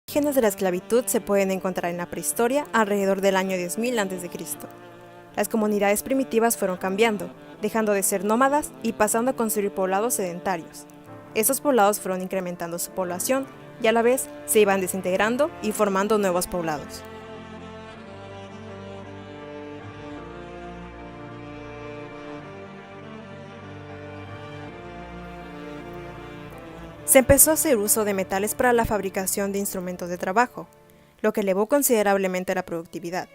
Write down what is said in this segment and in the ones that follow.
Orígenes de la esclavitud se pueden encontrar en la prehistoria alrededor del año 10.000 a.C. Las comunidades primitivas fueron cambiando, dejando de ser nómadas y pasando a construir poblados sedentarios. Estos poblados fueron incrementando su población y a la vez se iban desintegrando y formando nuevos poblados. Se empezó a hacer uso de metales para la fabricación de instrumentos de trabajo, lo que elevó considerablemente la productividad.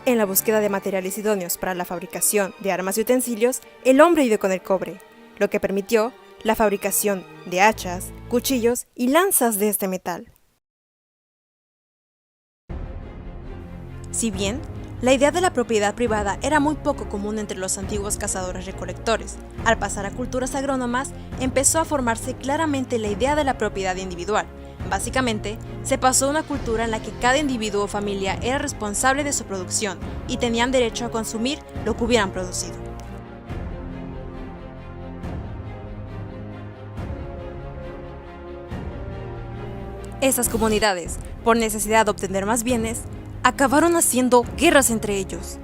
En la búsqueda de materiales idóneos para la fabricación de armas y utensilios, el hombre dio con el cobre, lo que permitió la fabricación de hachas, cuchillos y lanzas de este metal. Si bien, la idea de la propiedad privada era muy poco común entre los antiguos cazadores-recolectores, al pasar a culturas agrónomas empezó a formarse claramente la idea de la propiedad individual. Básicamente, se pasó a una cultura en la que cada individuo o familia era responsable de su producción y tenían derecho a consumir lo que hubieran producido. Esas comunidades, por necesidad de obtener más bienes, acabaron haciendo guerras entre ellos.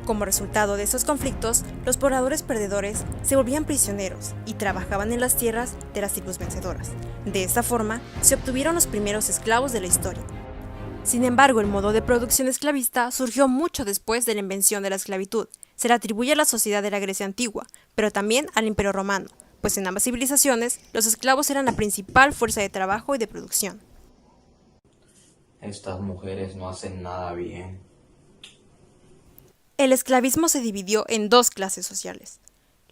Como resultado de esos conflictos, los pobladores perdedores se volvían prisioneros y trabajaban en las tierras de las tribus vencedoras. De esta forma, se obtuvieron los primeros esclavos de la historia. Sin embargo, el modo de producción esclavista surgió mucho después de la invención de la esclavitud. Se le atribuye a la sociedad de la Grecia antigua, pero también al Imperio Romano, pues en ambas civilizaciones los esclavos eran la principal fuerza de trabajo y de producción. Estas mujeres no hacen nada bien. El esclavismo se dividió en dos clases sociales: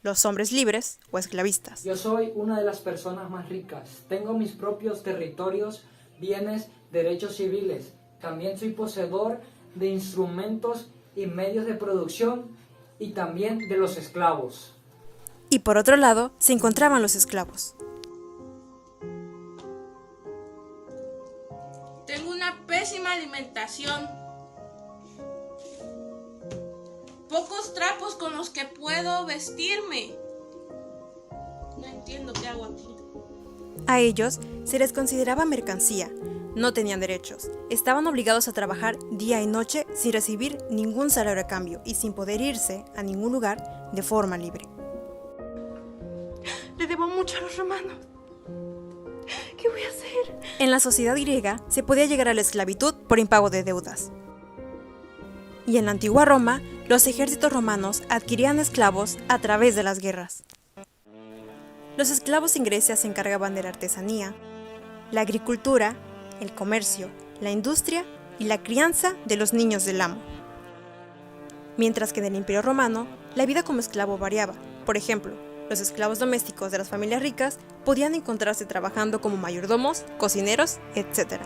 los hombres libres o esclavistas. Yo soy una de las personas más ricas. Tengo mis propios territorios, bienes, derechos civiles. También soy poseedor de instrumentos y medios de producción y también de los esclavos. Y por otro lado, se encontraban los esclavos. Tengo una pésima alimentación. Pocos trapos con los que puedo vestirme. No entiendo qué hago aquí. A ellos se les consideraba mercancía, no tenían derechos, estaban obligados a trabajar día y noche sin recibir ningún salario a cambio y sin poder irse a ningún lugar de forma libre. Le debo mucho a los romanos. ¿Qué voy a hacer? En la sociedad griega se podía llegar a la esclavitud por impago de deudas. Y en la antigua Roma, los ejércitos romanos adquirían esclavos a través de las guerras. Los esclavos en Grecia se encargaban de la artesanía, la agricultura, el comercio, la industria y la crianza de los niños del amo. Mientras que en el Imperio Romano, la vida como esclavo variaba. Por ejemplo, los esclavos domésticos de las familias ricas podían encontrarse trabajando como mayordomos, cocineros, etc.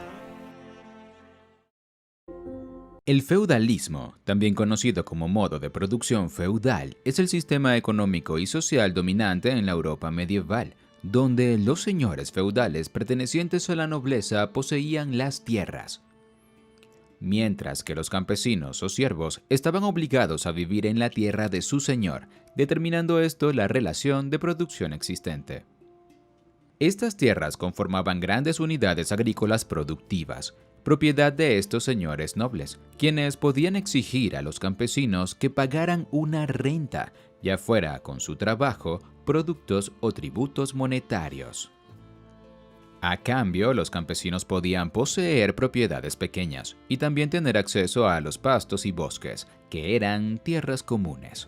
El feudalismo, también conocido como modo de producción feudal, es el sistema económico y social dominante en la Europa medieval, donde los señores feudales pertenecientes a la nobleza poseían las tierras, mientras que los campesinos o siervos estaban obligados a vivir en la tierra de su señor, determinando esto la relación de producción existente. Estas tierras conformaban grandes unidades agrícolas productivas, propiedad de estos señores nobles, quienes podían exigir a los campesinos que pagaran una renta, ya fuera con su trabajo, productos o tributos monetarios. A cambio, los campesinos podían poseer propiedades pequeñas y también tener acceso a los pastos y bosques, que eran tierras comunes.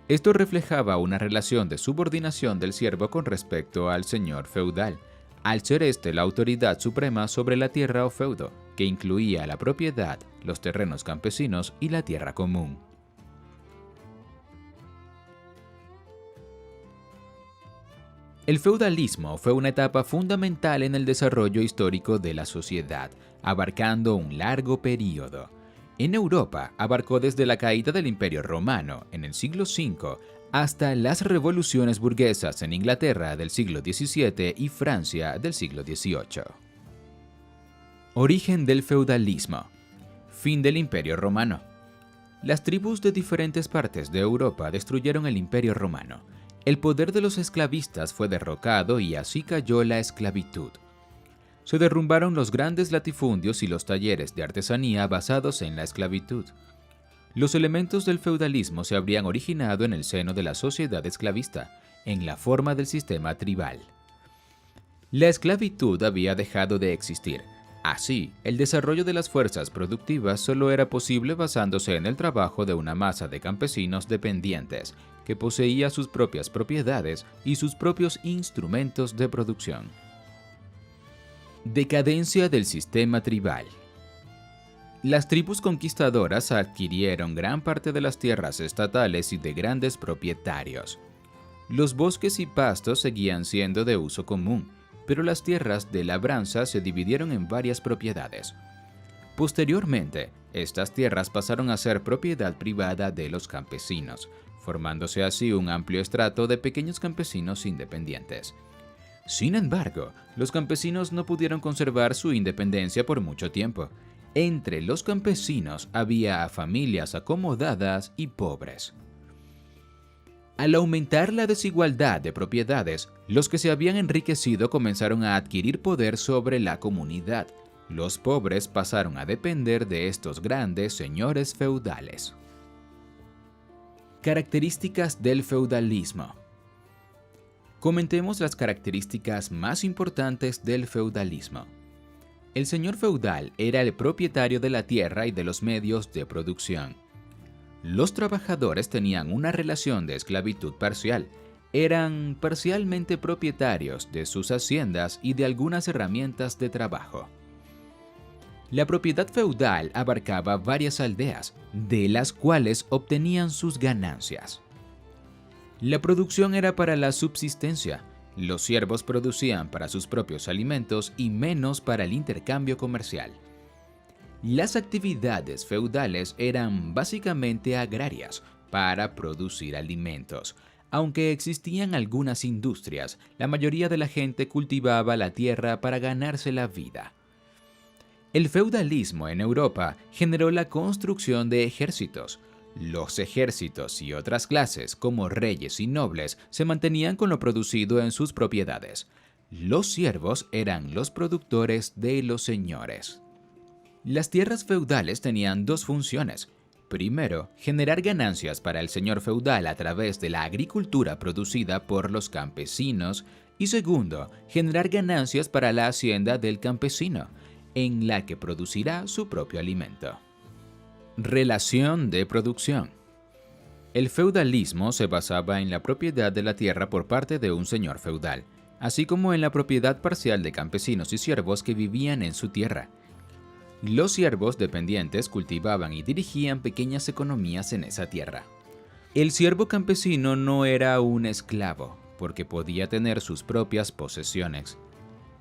Esto reflejaba una relación de subordinación del siervo con respecto al señor feudal, al ser este la autoridad suprema sobre la tierra o feudo, que incluía la propiedad, los terrenos campesinos y la tierra común. El feudalismo fue una etapa fundamental en el desarrollo histórico de la sociedad, abarcando un largo período. En Europa abarcó desde la caída del Imperio Romano en el siglo V hasta las revoluciones burguesas en Inglaterra del siglo XVII y Francia del siglo XVIII. Origen del feudalismo. Fin del Imperio Romano. Las tribus de diferentes partes de Europa destruyeron el Imperio Romano. El poder de los esclavistas fue derrocado y así cayó la esclavitud. Se derrumbaron los grandes latifundios y los talleres de artesanía basados en la esclavitud. Los elementos del feudalismo se habrían originado en el seno de la sociedad esclavista, en la forma del sistema tribal. La esclavitud había dejado de existir. Así, el desarrollo de las fuerzas productivas solo era posible basándose en el trabajo de una masa de campesinos dependientes, que poseía sus propias propiedades y sus propios instrumentos de producción. Decadencia del sistema tribal. Las tribus conquistadoras adquirieron gran parte de las tierras estatales y de grandes propietarios. Los bosques y pastos seguían siendo de uso común, pero las tierras de labranza se dividieron en varias propiedades. Posteriormente, estas tierras pasaron a ser propiedad privada de los campesinos, formándose así un amplio estrato de pequeños campesinos independientes. Sin embargo, los campesinos no pudieron conservar su independencia por mucho tiempo. Entre los campesinos había familias acomodadas y pobres. Al aumentar la desigualdad de propiedades, los que se habían enriquecido comenzaron a adquirir poder sobre la comunidad. Los pobres pasaron a depender de estos grandes señores feudales. Características del feudalismo. Comentemos las características más importantes del feudalismo. El señor feudal era el propietario de la tierra y de los medios de producción. Los trabajadores tenían una relación de esclavitud parcial. Eran parcialmente propietarios de sus haciendas y de algunas herramientas de trabajo. La propiedad feudal abarcaba varias aldeas, de las cuales obtenían sus ganancias. La producción era para la subsistencia. Los siervos producían para sus propios alimentos y menos para el intercambio comercial. Las actividades feudales eran básicamente agrarias, para producir alimentos. Aunque existían algunas industrias, la mayoría de la gente cultivaba la tierra para ganarse la vida. El feudalismo en Europa generó la construcción de ejércitos. Los ejércitos y otras clases, como reyes y nobles, se mantenían con lo producido en sus propiedades. Los siervos eran los productores de los señores. Las tierras feudales tenían dos funciones. Primero, generar ganancias para el señor feudal a través de la agricultura producida por los campesinos. Y segundo, generar ganancias para la hacienda del campesino, en la que producirá su propio alimento. Relación de producción. El feudalismo se basaba en la propiedad de la tierra por parte de un señor feudal, así como en la propiedad parcial de campesinos y siervos que vivían en su tierra. Los siervos dependientes cultivaban y dirigían pequeñas economías en esa tierra. El siervo campesino no era un esclavo, porque podía tener sus propias posesiones.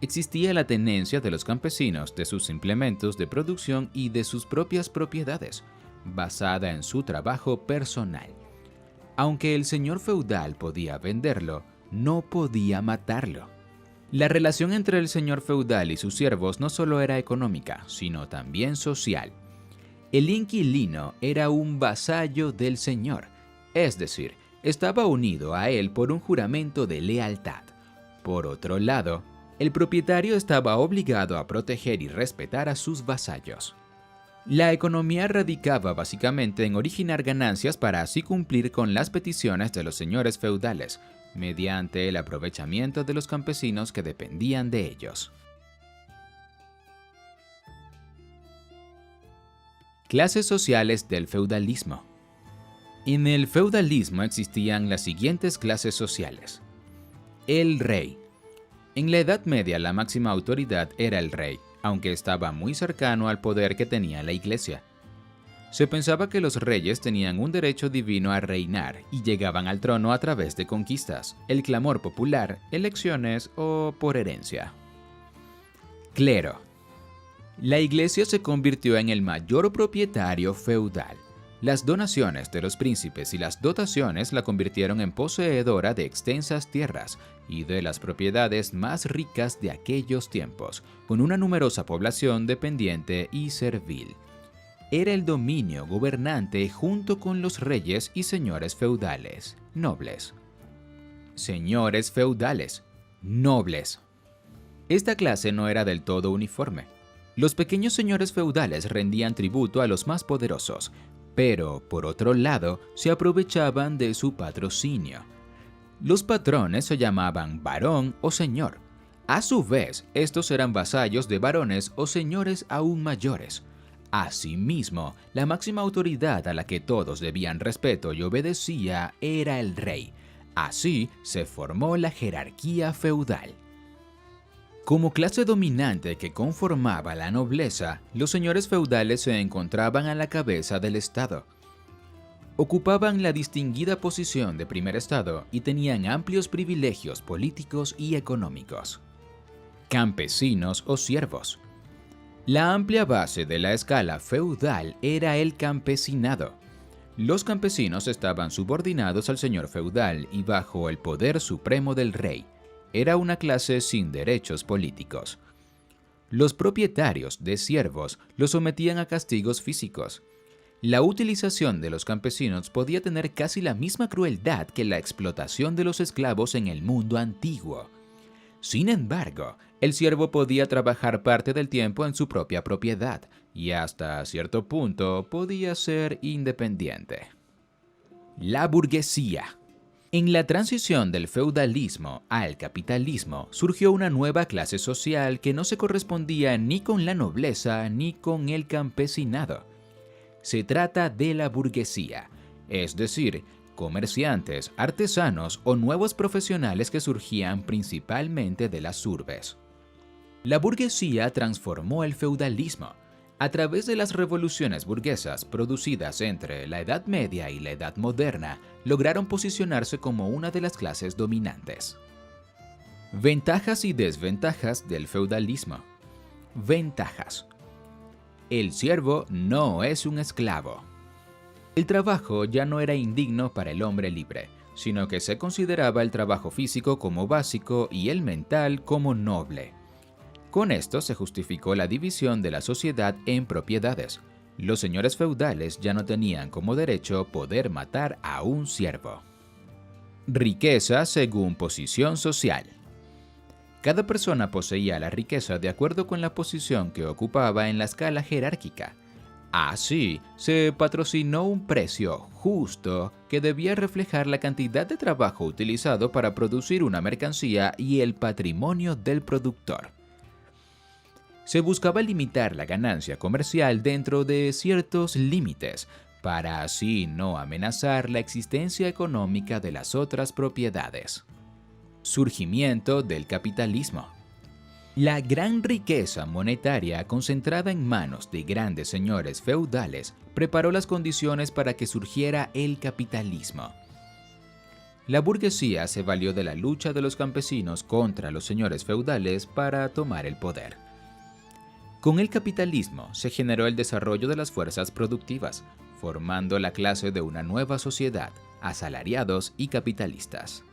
Existía la tenencia de los campesinos de sus implementos de producción y de sus propias propiedades, basada en su trabajo personal. Aunque el señor feudal podía venderlo, no podía matarlo. La relación entre el señor feudal y sus siervos no solo era económica, sino también social. El inquilino era un vasallo del señor, es decir, estaba unido a él por un juramento de lealtad. Por otro lado, el propietario estaba obligado a proteger y respetar a sus vasallos. La economía radicaba básicamente en originar ganancias para así cumplir con las peticiones de los señores feudales, mediante el aprovechamiento de los campesinos que dependían de ellos. Clases sociales del feudalismo. En el feudalismo existían las siguientes clases sociales. El rey. En la Edad Media la máxima autoridad era el rey, aunque estaba muy cercano al poder que tenía la Iglesia. Se pensaba que los reyes tenían un derecho divino a reinar y llegaban al trono a través de conquistas, el clamor popular, elecciones o por herencia. Clero. La Iglesia se convirtió en el mayor propietario feudal. Las donaciones de los príncipes y las dotaciones la convirtieron en poseedora de extensas tierras y de las propiedades más ricas de aquellos tiempos, con una numerosa población dependiente y servil. era el dominio gobernante junto con los reyes y señores feudales, nobles. Señores feudales, nobles. Esta clase no era del todo uniforme. Los pequeños señores feudales rendían tributo a los más poderosos, pero, por otro lado, se aprovechaban de su patrocinio. Los patrones se llamaban barón o señor. A su vez, estos eran vasallos de varones o señores aún mayores. Asimismo, la máxima autoridad a la que todos debían respeto y obedecía era el rey. Así se formó la jerarquía feudal. Como clase dominante que conformaba la nobleza, los señores feudales se encontraban a la cabeza del Estado. Ocupaban la distinguida posición de primer estado y tenían amplios privilegios políticos y económicos. Campesinos o siervos. La amplia base de la escala feudal era el campesinado. Los campesinos estaban subordinados al señor feudal y bajo el poder supremo del rey. Era una clase sin derechos políticos. Los propietarios de siervos los sometían a castigos físicos. La utilización de los campesinos podía tener casi la misma crueldad que la explotación de los esclavos en el mundo antiguo. Sin embargo, el siervo podía trabajar parte del tiempo en su propia propiedad y hasta cierto punto podía ser independiente. La burguesía. En la transición del feudalismo al capitalismo surgió una nueva clase social que no se correspondía ni con la nobleza ni con el campesinado. Se trata de la burguesía, es decir, comerciantes, artesanos o nuevos profesionales que surgían principalmente de las urbes. La burguesía transformó el feudalismo. A través de las revoluciones burguesas producidas entre la Edad Media y la Edad Moderna, lograron posicionarse como una de las clases dominantes. Ventajas y desventajas del feudalismo. Ventajas. El siervo no es un esclavo. El trabajo ya no era indigno para el hombre libre, sino que se consideraba el trabajo físico como básico y el mental como noble. Con esto se justificó la división de la sociedad en propiedades. Los señores feudales ya no tenían como derecho poder matar a un siervo. Riqueza según posición social. Cada persona poseía la riqueza de acuerdo con la posición que ocupaba en la escala jerárquica. Así, se patrocinó un precio justo que debía reflejar la cantidad de trabajo utilizado para producir una mercancía y el patrimonio del productor. Se buscaba limitar la ganancia comercial dentro de ciertos límites, para así no amenazar la existencia económica de las otras propiedades. Surgimiento del capitalismo. La gran riqueza monetaria concentrada en manos de grandes señores feudales preparó las condiciones para que surgiera el capitalismo. La burguesía se valió de la lucha de los campesinos contra los señores feudales para tomar el poder. Con el capitalismo se generó el desarrollo de las fuerzas productivas, formando la clase de una nueva sociedad, asalariados y capitalistas.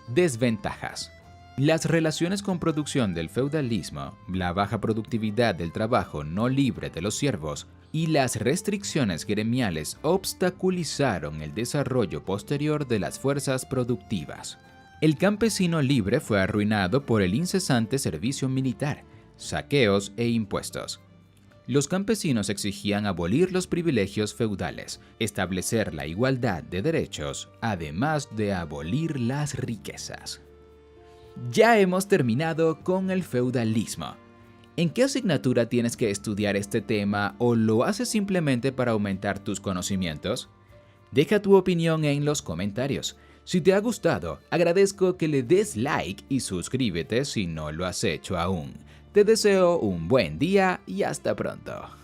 Desventajas. Las relaciones con producción del feudalismo, la baja productividad del trabajo no libre de los siervos y las restricciones gremiales obstaculizaron el desarrollo posterior de las fuerzas productivas. El campesino libre fue arruinado por el incesante servicio militar, saqueos e impuestos. Los campesinos exigían abolir los privilegios feudales, establecer la igualdad de derechos, además de abolir las riquezas. Ya hemos terminado con el feudalismo. ¿En qué asignatura tienes que estudiar este tema o lo haces simplemente para aumentar tus conocimientos? Deja tu opinión en los comentarios. Si te ha gustado, agradezco que le des like y suscríbete si no lo has hecho aún. Te deseo un buen día y hasta pronto.